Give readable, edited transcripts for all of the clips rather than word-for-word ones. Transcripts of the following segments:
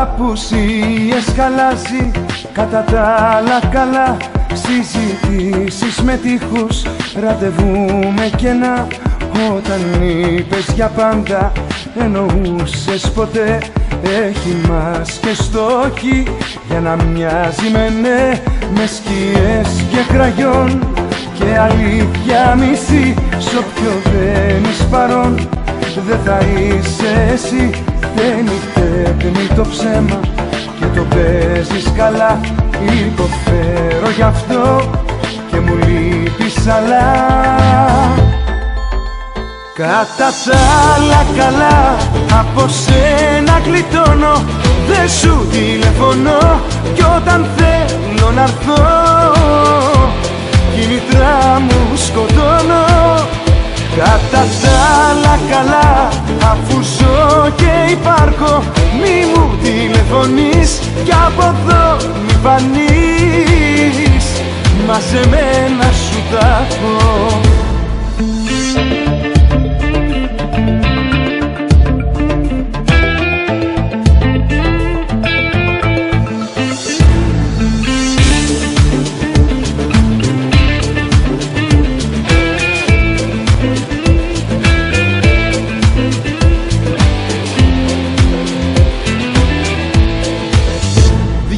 Απουσίες χαλάζει κατά τα άλλα καλά. Συζητήσεις με τείχους, ραντεβού με κενά. Όταν είπες για πάντα, εννοούσες ποτέ. Έχει μάσκες στόχοι για να μοιάζει με ναι, με σκιές και κραγιόν και αλήθεια μισή. Σ' όποιο δεν είσαι παρόν, δεν θα είσαι εσύ. Δεν τέχνη το ψέμα και το παίζεις καλά. Υποφέρω γι' αυτό και μου λείπεις αλλά κατά τα άλλα καλά. Από σένα γλιτώνω, δεν σου τηλεφωνώ κι όταν θέλω να έρθω κινητρά μου σκοτώνω. Κατά τα άλλα καλά, αφού ζω και υπάρχω, μη μου τηλεφωνείς κι από εδώ μη φανείς. Μαζεμένα σου τα έχω.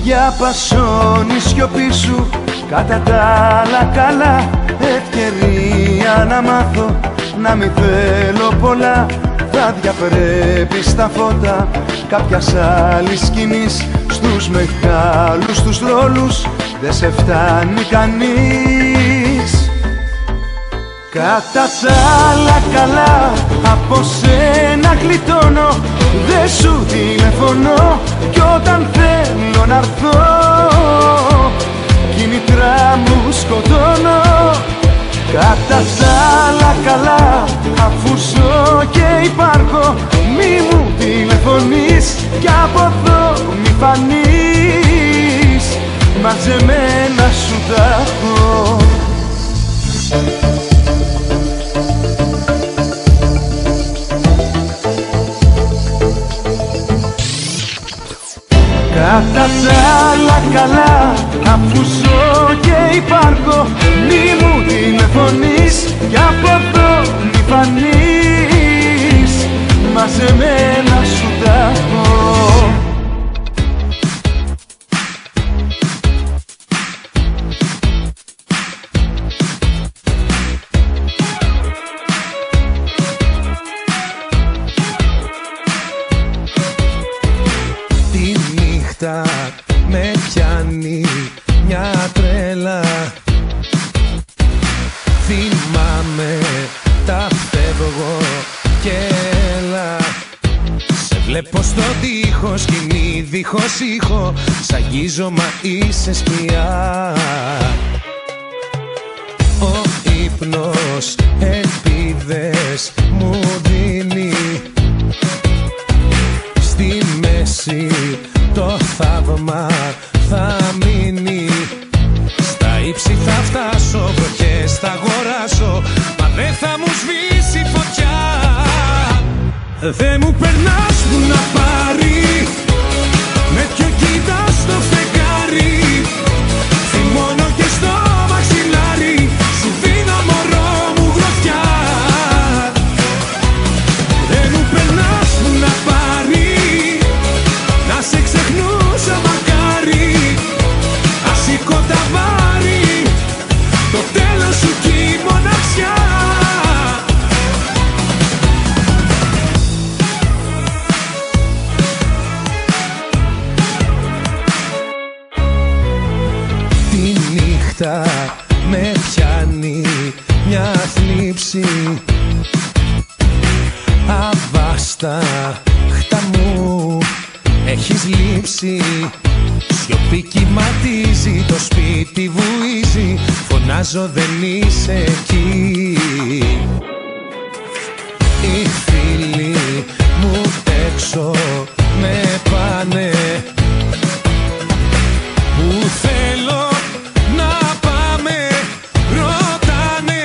Διαπασώνει σιωπή σου κατά τα άλλα καλά. Ευκαιρία να μάθω να μη θέλω πολλά. Θα διαπρέπεις τα φώτα κάποιας άλλης σκηνής. Στους μεγάλους τους ρόλους δεν σε φτάνει κανείς. Κατά τα άλλα καλά, από σένα γλιτώνω, δεν σου τηλεφωνώ κι όταν θέλω να έρθω κινητρά μου σκοτώνω. Κατά τα άλλα καλά, αφού ζω και υπάρχω, μη μου τηλεφωνείς κι από εδώ μη φανείς. Μαζεμένα σου τα έχω. Κατά τα άλλα καλά, αφού ζω και υπάρχω, μη μου τηλεφωνείς κι από εδώ μη φανείς. Μαζεμένα σου τα έχω. Με πιάνει μια τρέλα. Θυμάμαι τα φεύγω και έλα. Σε βλέπω στον τοίχο, σκηνή δίχως ήχο. Σ' αγγίζω μα είσαι σκιά. Ο ύπνος ελπίδες μου δίνει. Στη μέση το θαύμα θα μείνει. Στα ύψη θα φτάσω, βροχές θα αγοράσω, μα δεν θα μου σβήσει φωτιά. Δεν μου περνάς που να πάρει, με δυο κοίτα στο φεγγάρι. Θυμώνω και στο μαξιλάρι, σου δίνω μωρό μου γροθιά. Δεν μου περνάς που να πάρει, να σε ξεχνούσα μακάρι. Ας σηκώ τα βάρη, το τέλος σου κι η μοναξιά. Τη νύχτα με πιάνει μια θλίψη. στα χτά μου έχεις λείψει. Σιωπή κυματίζει, το σπίτι βουίζει. Φωνάζω δεν είσαι εκεί. Οι φίλοι μου έξω με πάνε. Πού θέλω να πάμε ρωτάνε.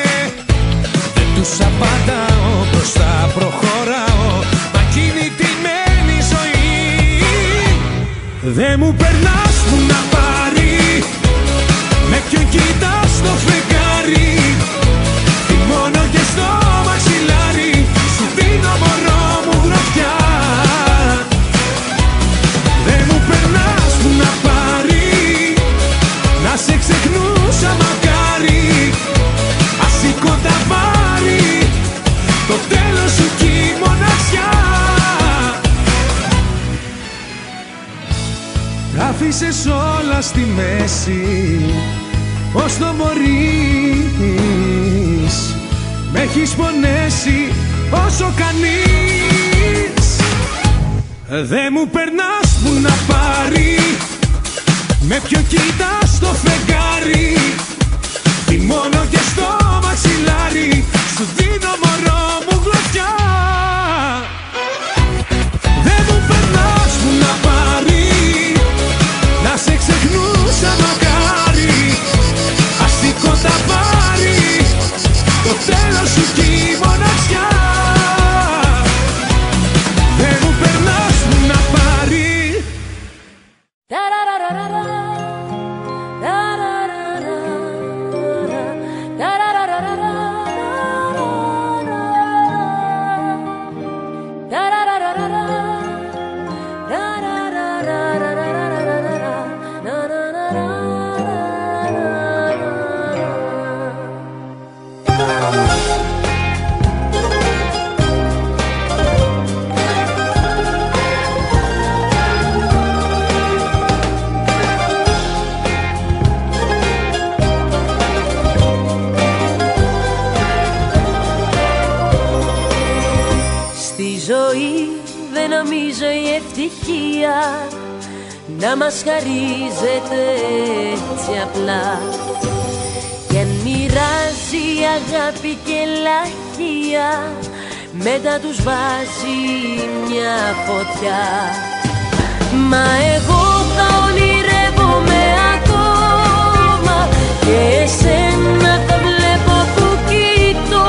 Δεν τους απαντάω, μπροστά προχωράω. Μα κινητημένη ζωή. Δεν μου περνάς που να πάρει. Με ποιον κοιτάς το φεγγάρι. Θυμώνω και στο μαξιλάρι. Σου δίνω μωρό μου γροθιά. Δεν μου περνάς που να πάρει. Να σε ξεχνούσα μακάρι. Ας σηκώ τα πάρει. Το τέλος σου κι η μοναξιά. Τα άφησες όλα στη μέση. Πώς το μπορείς. Μ' έχεις πονέσει όσο κανείς. Δεν μου περνάς που να πάρει. Με ποιον κοιτάς το φεγγάρι. Θυμώνω και στο μαξιλάρι. Σου δίνω μωρό μου γλωτιά. Δεν μου περνάς που να πάρει. Να σε ξεχνούσα μακάρι. Ας σηκώ τα πάρει. Το τέλος σου κι η μοναξιά. Δεν μου περνάς που να πάρει. Νομίζω η ευτυχία να μας χαρίζεται έτσι απλά. Κι αν μοιράζει αγάπη και λαχεία, μετά τους βάζει μια φωτιά. Μα εγώ θα ονειρεύομαι ακόμα και εσένα θα βλέπω που κοιτώ.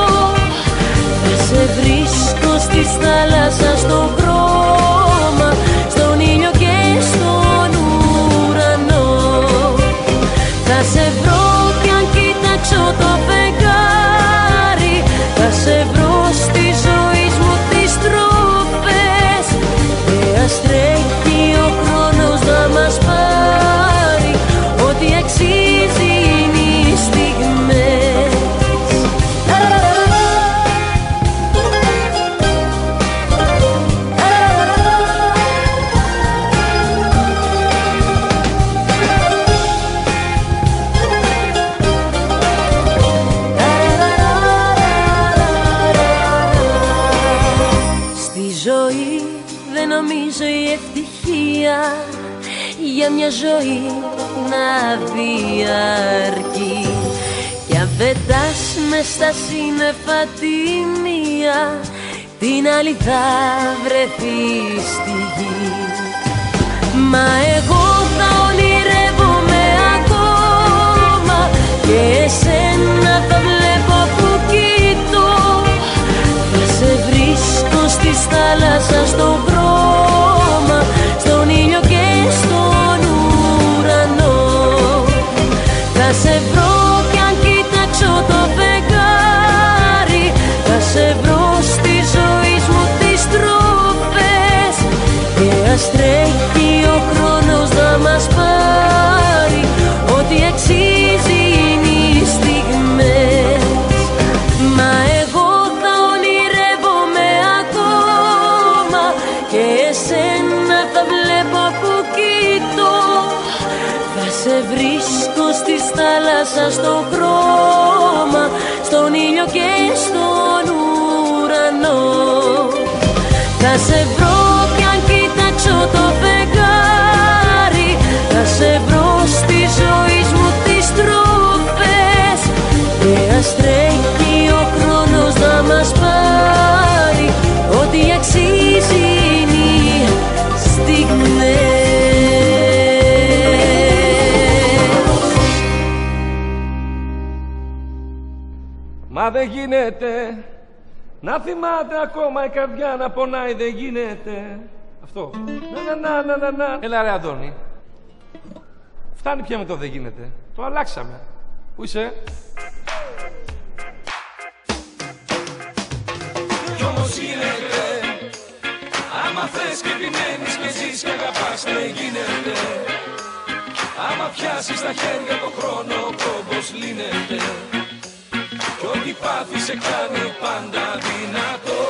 Θα σε βρίσκω στη θάλασσα στον χρώμα, στον ήλιο και στον ουρανό. Θα σε βρω κι αν κοιτάξω το φεγγάρι. Θα σε βρω στη ζωή μου τις τροπές. Και ας τρέχει ο χρόνος να μας πάρει. Ό,τι αξίζει είναι οι στιγμές. Νομίζω η ευτυχία για μια ζωή να διαρκεί. Κι αν πετάς μες στα σύννεφα τη μία, την άλλη θα βρεθεί στη γη. Μα εγώ θα ονειρεύομαι ακόμα και εσένα θα βλέπω που κοιτώ. Θα σε βρίσκω στη θάλασσα στον χρώμα, στον ήλιο και στον ουρανό. Θα σε βρω κι αν κοιτάξω το φεγγάρι. Θα σε βρω στη ζωή μου τις τροπές. Και ας τρέχει ο χρόνος να μας πάρει. Ό,τι αξίζει είναι οι στιγμές. Μα εγώ θα ονειρεύομαι ακόμα και εσένα θα βλέπω που κοιτώ. Θα σε βρίσκω στη θάλασσα στον χρώμα, στον ήλιο και στον ουρανό. Θα σε βρω κι αν κοιτάξω το φεγγάρι, θα σε βρω στη ζωή μου τις τροφές. Και ας τρέχει ο χρόνος να μας πάρει, ό,τι αξίζει είναι οι στιγμές. Μα δεν γίνεται να θυμάται ακόμα η καρδιά να πονάει, δεν γίνεται. Αυτό. Να. Έλα ρε Αντώνη. Φτάνει πια με το δεν γίνεται. Το αλλάξαμε. Πού είσαι? Κι όμως γίνεται. Άμα θες και επιμένεις και ζεις και αγαπάς, δεν γίνεται. Άμα πιάσεις τα χέρια το χρόνο, ο κόμπος λύνεται. Κι ό,τι πάθει σε κάνει πάντα δυνατό.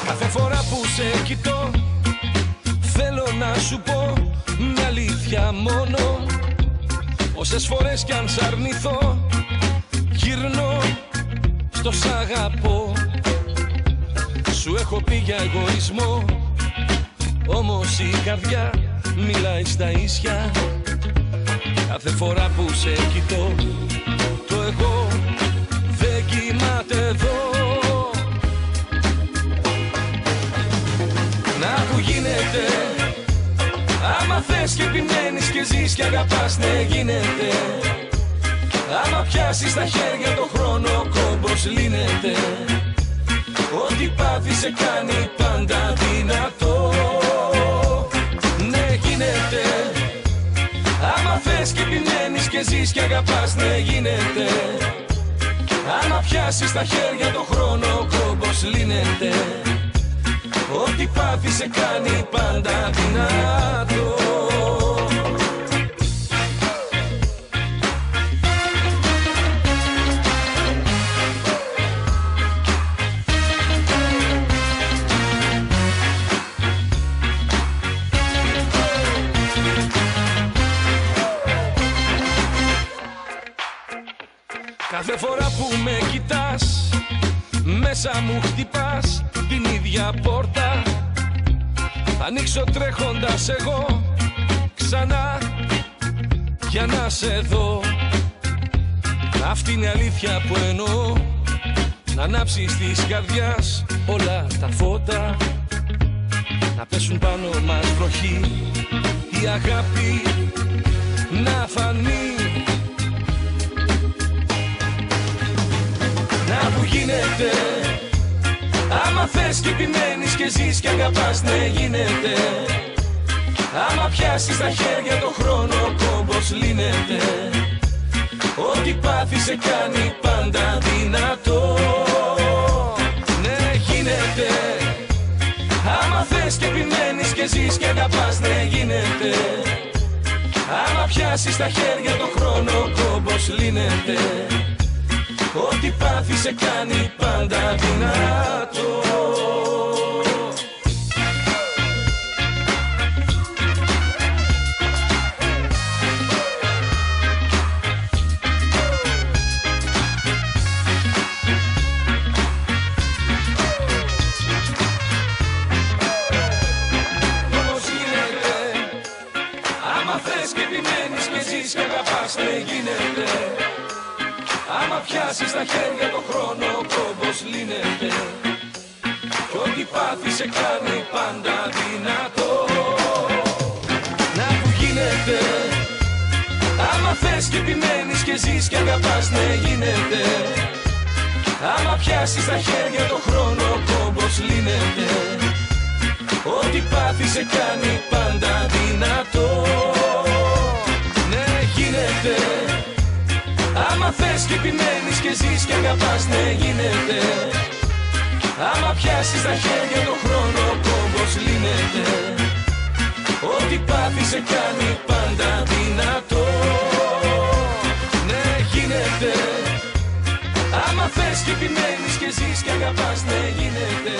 Κάθε φορά που σε κοιτώ θέλω να σου πω μια αλήθεια μόνο. Όσες φορές κι αν σ' αρνηθώ γυρνώ στο σ' αγαπώ. Σου έχω πει για εγωισμό, όμως η καρδιά μιλάει στα ίσια. Κάθε φορά που σε κοιτώ το εγώ δεν κοιμάται εδώ. Να που γίνεται. Άμα θες και επιμένεις και ζεις και αγαπάς, ναι γίνεται. Άμα πιάσεις τα χέρια το χρόνο, ο κόμπος λύνεται. Ό,τι πάθει σε κάνει πάντα δυνατό. Ναι γίνεται. Άμα θες και επιμένεις και ζεις και αγαπάς, ναι γίνεται. Άμα πιάσεις τα χέρια το χρόνο, ο κόμπος λύνεται. Ό,τι πάθει σε κάνει πάντα δυνατό. Κάθε φορά που με κοιτάς, μέσα μου χτυπάς την ίδια πόρτα. Θα ανοίξω τρέχοντας εγώ ξανά για να σε δω. Αυτή είναι η αλήθεια που εννοώ, να ανάψεις της καρδιάς όλα τα φώτα. Να πέσουν πάνω μας βροχή, η αγάπη να φανεί. Να που γίνεται. Άμα θες και επιμένεις και ζεις και αγαπάς, ναι γίνεται. Άμα πιάσεις τα χέρια το χρόνο, ο κόμπος λύνεται. Ό,τι πάθει σε κάνει πάντα δυνατό. Ναι γίνεται. Άμα θες και επιμένεις και ζεις και αγαπάς, ναι γίνεται. Άμα πιάσεις τα χέρια το χρόνο, ο κόμπος λύνεται. Ό,τι πάθει σε κάνει πάντα δυνατό. Όμως γίνεται. Άμα θες και επιμένεις και ζεις και αγαπάς, δεν γίνεται. Άμα πιάσεις τα χέρια το χρόνο, ο κόμπος λύνεται. Κι ό,τι πάθει σε κάνει πάντα δυνατό. Να που γίνεται. Άμα θες και επιμένεις και ζεις και αγαπάς, ναι γίνεται. Άμα πιάσεις τα χέρια το χρόνο, ο κόμπος λύνεται. Ό,τι πάθει σε κάνει πάντα δυνατό. Ναι γίνεται. Άμα θες και επιμένεις και ζεις και αγαπάς, ναι γίνεται. Άμα πιάσεις τα χέρια το χρόνο, ο κόμπος λύνεται. Ό,τι πάθει σε κάνει πάντα δυνατό. Ναι γίνεται. Άμα θες και επιμένεις και ζεις και αγαπάς, ναι γίνεται.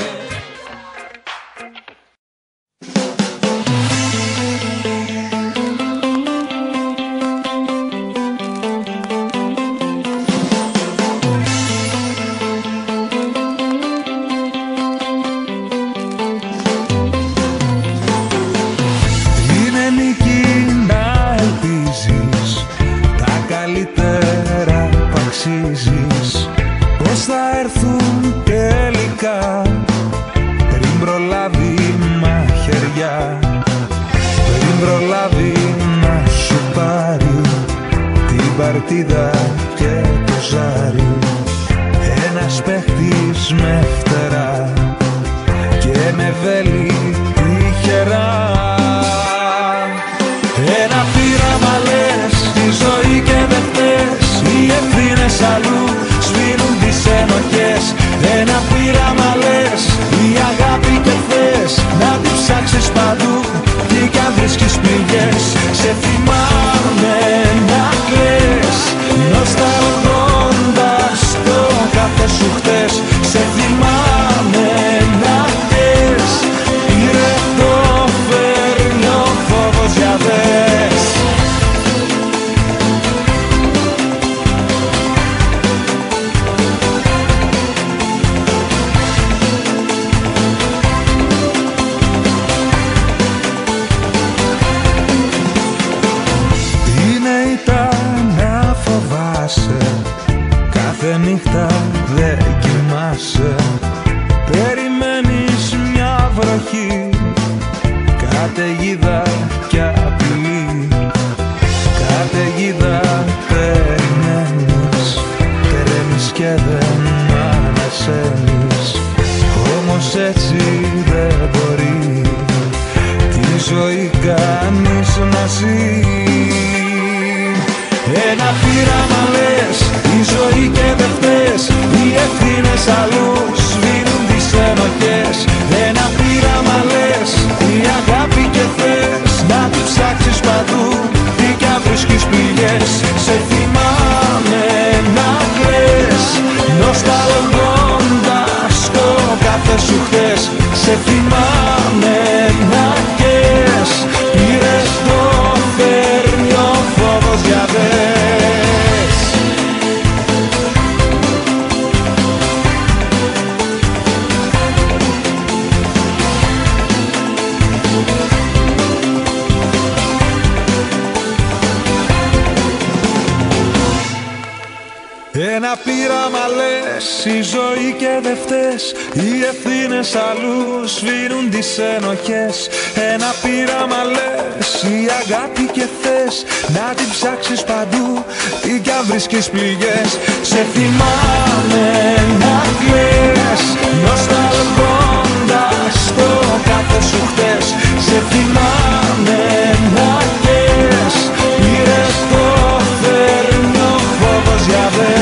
την παρτίδα και το ζάρι. Ένας παίχτης με φτερά και με βέλη τυχερά. Ένα πείραμα λες, η ζωή και δεν φταίς. Οι ευθύνες αλλού σβήνουν τις ενοχές. Ένα πείραμα λες, η αγάπη και θες να την ψάξεις παντού τι κι αν βρίσκεις πληγές. Σε θυμάμαι να κλαις, νοσταλγώντας το κάθε σου χτες. Σε θυμάμαι να κλαις, πήρε το φέρνει ο φόβος για δες. Κάθε νύχτα δεν κοιμάσαι. Περιμένεις μια βροχή, καταιγίδα κι απειλή. Καταιγίδα περιμένεις, τρέμεις και δεν ανασένεις. Όμως έτσι δεν μπορεί τη ζωή κανείς να ζει. Ένα πείραμα λες, η ζωή και δεν φταίς. Οι ευθύνες αλλού σβήνουν τις ενοχές. Ένα πείραμα λες, η αγάπη και θες να την ψάξεις παντού τι κι αν βρίσκεις πληγές. Σε θυμάμαι να κλαις, νοσταλγώντας το κάθε σου χτες. Σε θυμάμαι να κλαις, πήρες το φέρνει ο φόβος για δες. Ένα πείραμα λες, η ζωή και δεν φταίς. Οι ευθύνες αλλού σβήνουν τις ενοχές. Ένα πείραμα λες, η αγάπη και θες να την ψάξεις παντού τι κι αν βρίσκεις πληγές. Σε θυμάμαι να κλαις, νοσταλγώντας το κάθε σου χτες. Σε θυμάμαι να κλαις, πήρες το φέρνει ο φόβος για δες.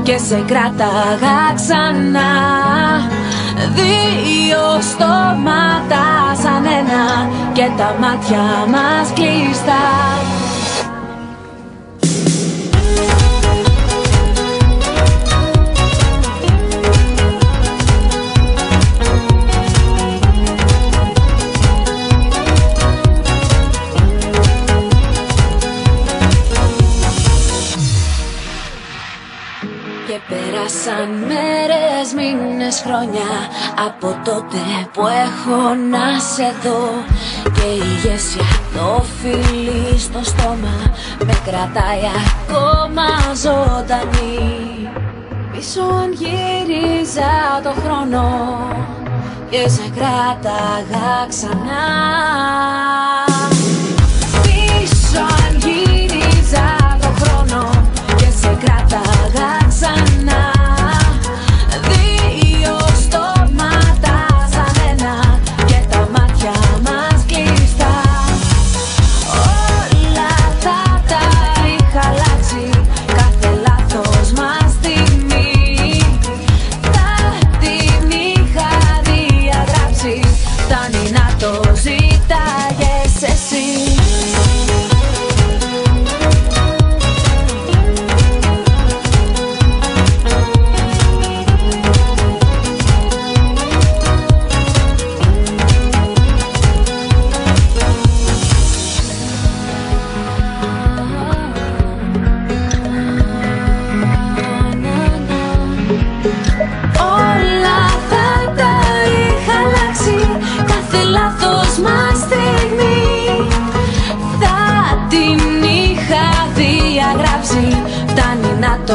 Και σε κράταγα ξανά, δύο στόματα σαν ένα και τα μάτια μας κλειστά. Πέρασαν μέρες, μήνες, χρόνια από τότε που έχω να σε δω. Και η ηγεσία, το φιλί στο στόμα με κρατάει ακόμα ζωντανή. Πίσω αν γύριζα το χρόνο και σε κράταγα ξανά. Πίσω αν γύριζα το χρόνο και σε κράταγα ξανά. Δύο στόματα σαν ένα και τα μάτια μας κλειστά. Όλα θα τα είχα αλλάξει, κάθε λάθος μας στιγμή θα την είχα διαγράψει. Φτάνει να το ζητάγες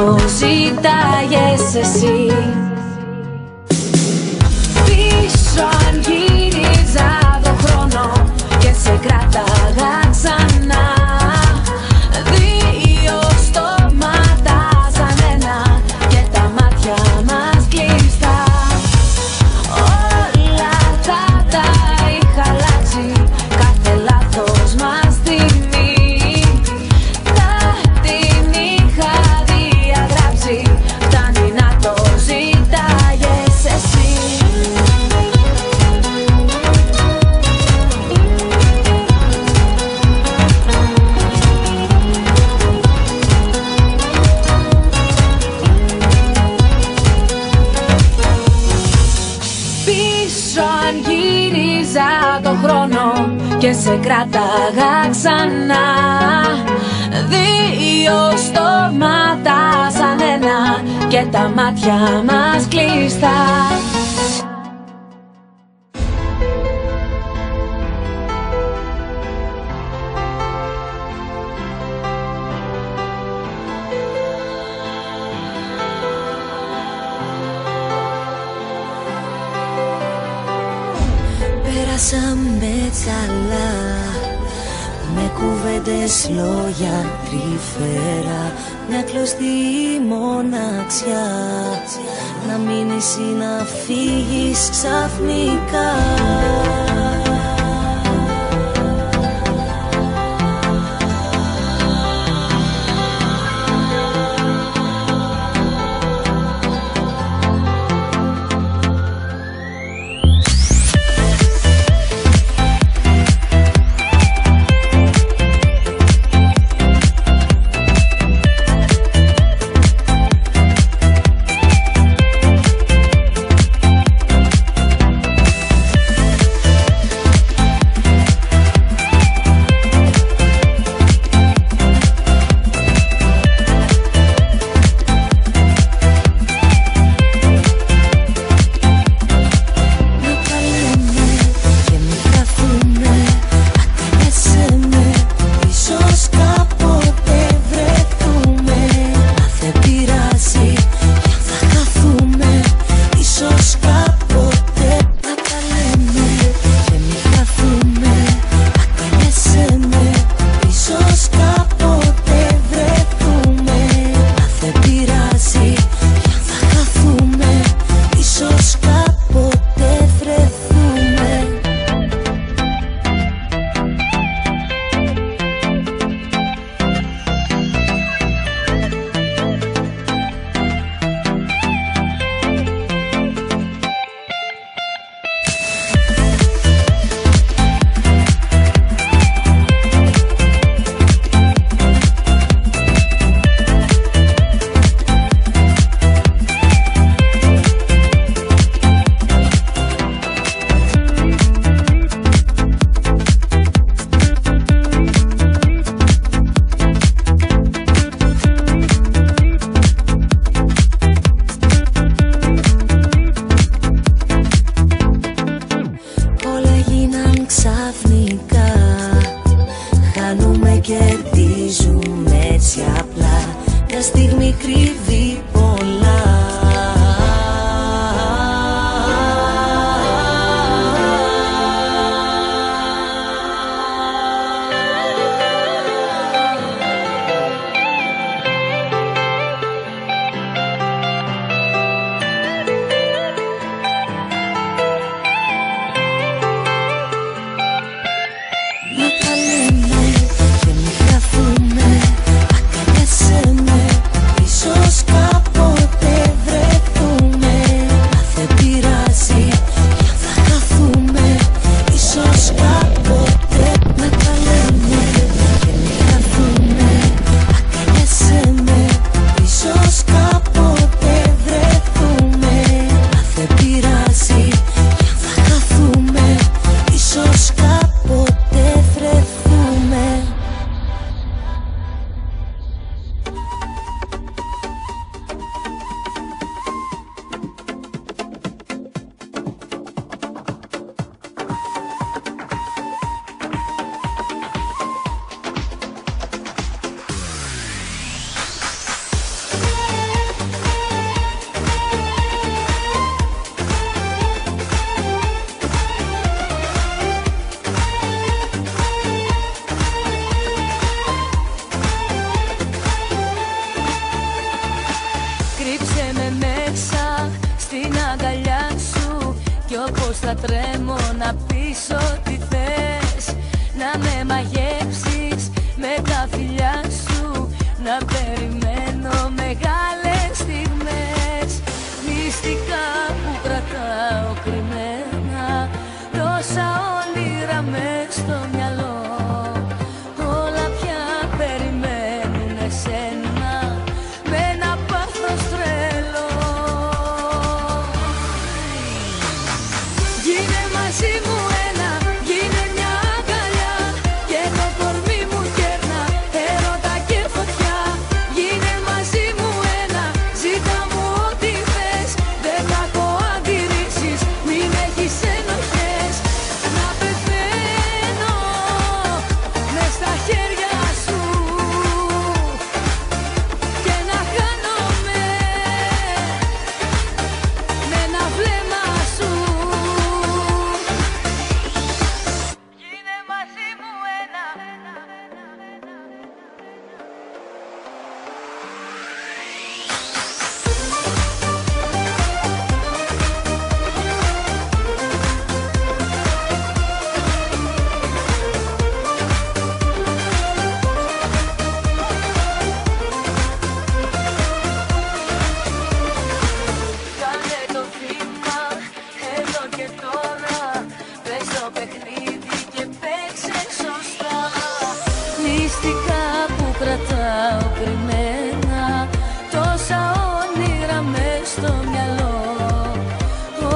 το ζήταγες εσύ. Πίσω αν γύριζα το χρόνο και σε κράταγα ξανά, δύο στόματα σαν ένα και τα μάτια μας κλειστά. Όλα τα είχα αλλάξει, κάθε λάθος μας στιγμή θα την είχα διαγράψει. Φτάνει να το ζήταγες εσύ. Πίσω αν γύριζα το χρόνο και σε κράταγα ξανά, δύο στόματα σαν ένα και τα μάτια μας κλειστά. Πέρασαμε καλά, με κουβέντες, λόγια, τρυφερά, μια κλωστή μοναξιά. Να μείνεις ή να φύγεις ξαφνικά. Κερδίζουμε έτσι απλά, μια στιγμή κρύβει πολλά. Να τα λέμε και μην χαθούμε, αγκαλιάσαι με, ίσως πως θα τρέμω να πεις ό,τι θες, να με μαγεύσεις με τα φιλιά σου, να περιμένω μεγάλες στιγμές, μυστικά που κρατάω κρυμμένα, τόσα όνειρα μες στο μυαλό, όλα πια περιμένουν εσένα με ένα πάθος τρελό. Γίνε μαζί μου ένα, γίνε μια αγκαλιά, και το κορμί μου κέρνα έρωτα και φωτιά. Γίνε μαζί μου ένα, ζήτα μου ό,τι θες, δεν θα έχω αντιρρήσεις, μην έχεις ενοχές. Να πεθαίνω μες στα χέρια σου και να χάνομαι με ένα βλέμμα σου. Γίνε μαζί μου ένα. Κάνε το βήμα εδώ και τώρα, πες το παιχνίδι και παίξε σωστά. Μυστικά που κρατάω κρυμμένα, τόσα όνειρα μες στο μυαλό,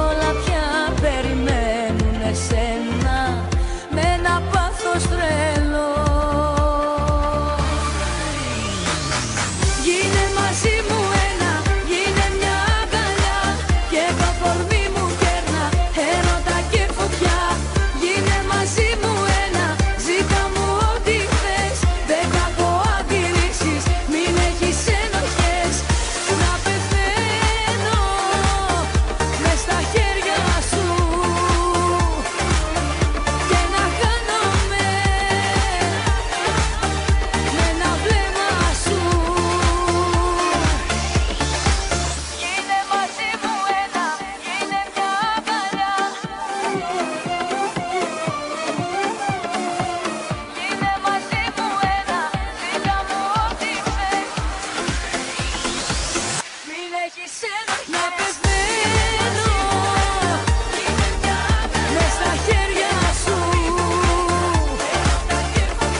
όλα πια περιμένουν εσένα με ένα πάθος τρελό. Γίνε μαζί μου ένα, γίνε μια αγκαλιά, και το κορμί μου κέρνα έρωτα και φωτιά. Γίνε μαζί μου ένα, ζήτα μου ό,τι θες, δεν θα έχω αντιρρήσεις, μην έχεις ενοχές. Να πεθαίνω μες στα χέρια σου και να χάνομαι με ένα βλέμμα σου. Γίνε μαζί μου ένα, γίνε μια αγκαλιά, γίνε μαζί μου ένα, ζήτα μου ό,τι θες, μην έχεις ενοχές. Να πεθαίνω μες στα χέρια σου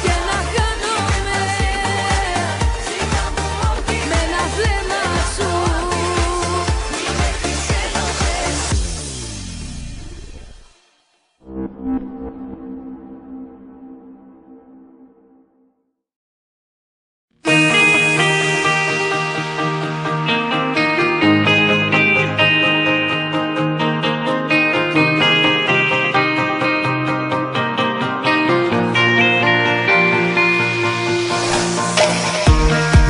και να χάνομαι με ένα βλέμμα σου.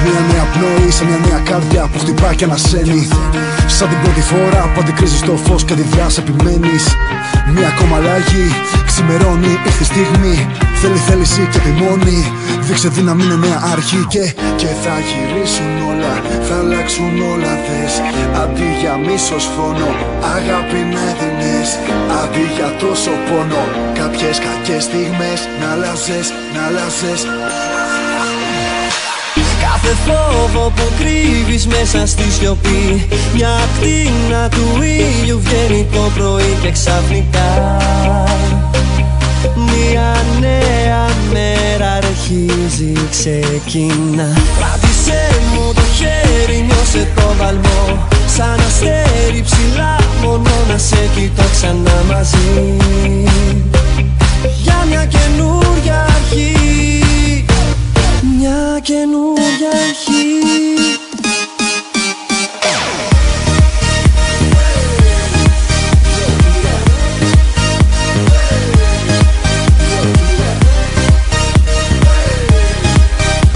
Μια νέα πνοή σε μια νέα καρδιά που χτυπά και ανασένει. Σαν την πρώτη φορά που αντικρίζεις το φως και τη δράση επιμένεις. Μια ακόμα αλλαγή ξημερώνει, ήρθε η στιγμή. Θέλει θέληση και επιμονή. Δείξε δύναμη, είναι νέα αρχή και θα γυρίσουν όλα, θα αλλάξουν όλα θες. Αντί για μίσος φόνο, αγάπη να έδινες. Αντί για τόσο πόνο, κάποιες κακές στιγμές να αλλάζες, να αλλάζες. Κάθε φόβο που κρύβεις μέσα στη σιωπή, μια ακτίνα του ήλιου βγαίνει το πρωί και ξαφνικά μια νέα μέρα αρχίζει, ξεκινά. Κράτησέ μου το χέρι, νιώσε το βαλμό, σαν αστέρι ψηλά, μόνο να σε κοιτώ ξανά μαζί, για μια καινούρια αρχή, μια καινούρια αρχή.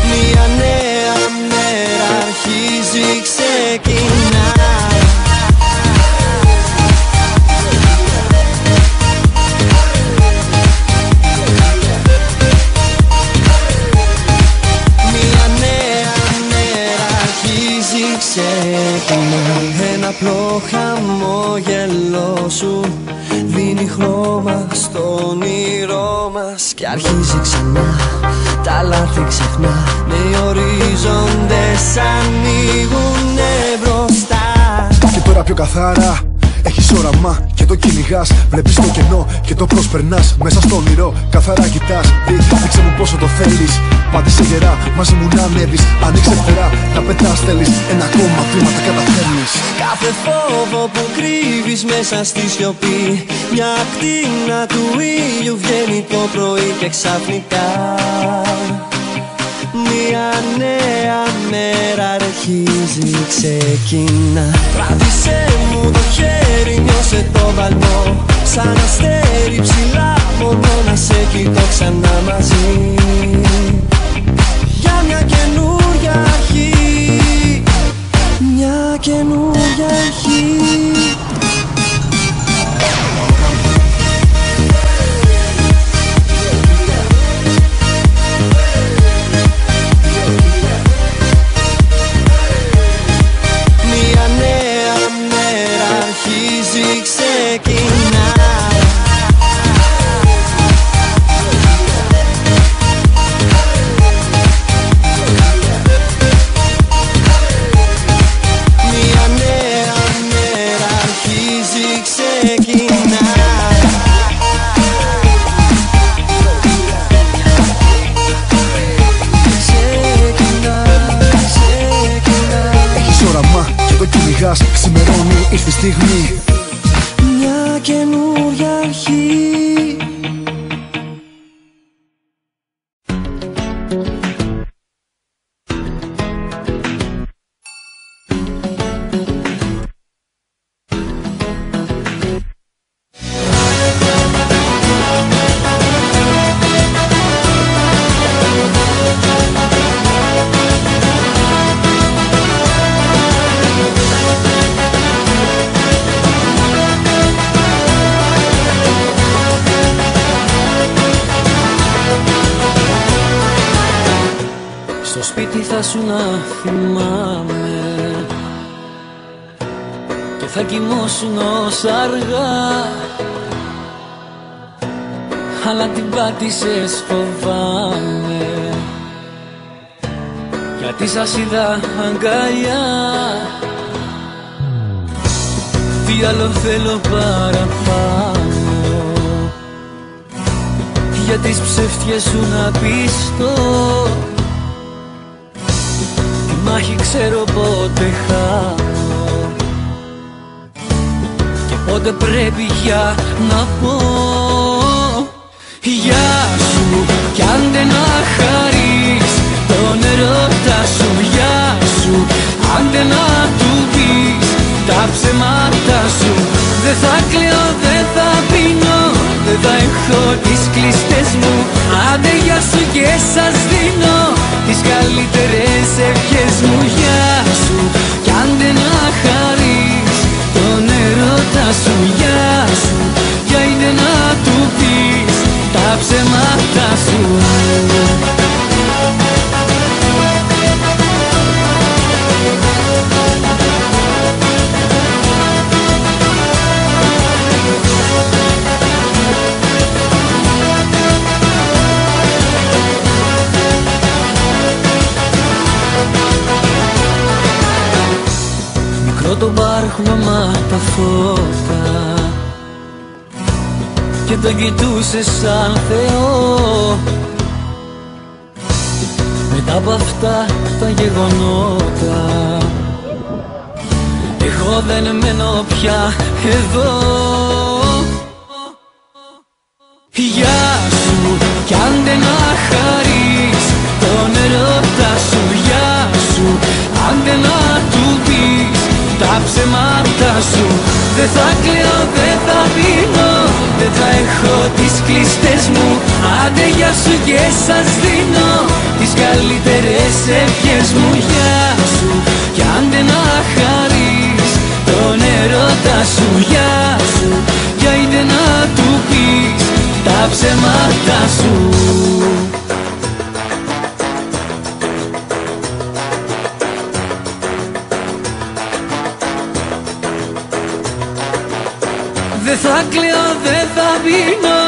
Μια νέα μέρα αρχίζει, ξεκινά. στο όνειρό μας και αρχίζει ξανά. Τα λάθη ξεχνά, νέοι ορίζοντες ανοίγουνε μπροστά. Και τώρα πιο καθαρά έχεις όραμα και το κυνηγάς. Βλέπεις το κενό και το προσπερνάς. Μέσα στο όνειρο καθαρά κοιτάς. Δείξε μου πόσο το θέλεις. Πάτησε γερά, μαζί μου να ανέβεις. Ανοίξε φτερά, να πετάς θέλεις. Ένα ακόμα βήμα τα καταφέρνεις. Κάθε φόβο που κρύβεις μέσα στη σιωπή, μια ακτίνα του ήλιου βγαίνει το πρωί και ξαφνικά μια νέα μέρα αρχίζει, ξεκινά. Κράτησέ μου το χέρι, νιώσε το βαλμό. Σαν αστέρι ψηλά, μόνο να σε κοιτώ ξανά μαζί. Για μια καινούρια αρχή, μια καινούρια αρχή. Ξημερώνει, ήρθε η στιγμή. Μια καινούρια αρχή. Θα σου να θυμάμαι και θα κοιμώσουν ως αργά, αλλά την πάτησες φοβάμαι, γιατί σας είδα αγκαλιά. Τι άλλο θέλω παραπάνω, για τις ψεύτιες σου να πιστώ. Μάχη ξέρω πότε χάνω και πότε πρέπει για να πω. Γεια σου κι αν δεν να χαρείς τον ερώτα σου. Γεια σου αν δεν να του πεις τα ψέματα σου. Δεν θα κλαίω, δεν θα πίνω, δεν θα έχω τις κλειστές μου. Άντε γεια σου και σας δίνω τις καλύτερες ευχές μου. Γεια σου κι αν δεν να χαρείς τον ερώτα σου. Γεια σου κι αν δεν να του πεις τα ψέματα σου. Το μπαρ χρώμα τα φώτα και τον κοιτούσε σαν Θεό. Μετά από αυτά τα γεγονότα εγώ δεν μένω πια εδώ. Γεια σου κι αν δεν να χαρείς τον ερώτα σου. Γεια σου αν δεν να του πεις τα ψέματα σου. Δεν θα κλαίω, δεν θα πίνω, δεν θα έχω τις κλειστές μου. Άντε γεια σου και σας δίνω τις καλύτερες ευχές μου. Γεια σου κι αν δεν να χαρείς τον ερώτα σου. Γεια σου κι αν δεν να του πεις τα ψέματα σου. Δεν θα κλαίω, δεν θα πίνω.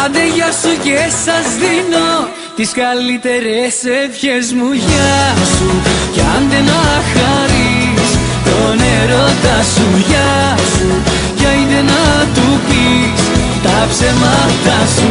Άντε γεια σου και σας δίνω τις καλύτερες ευχές μου. Γεια σου κι άντε να χαρείς τον έρωτα σου. Γεια σου κι άντε να του πεις τα ψέματα σου.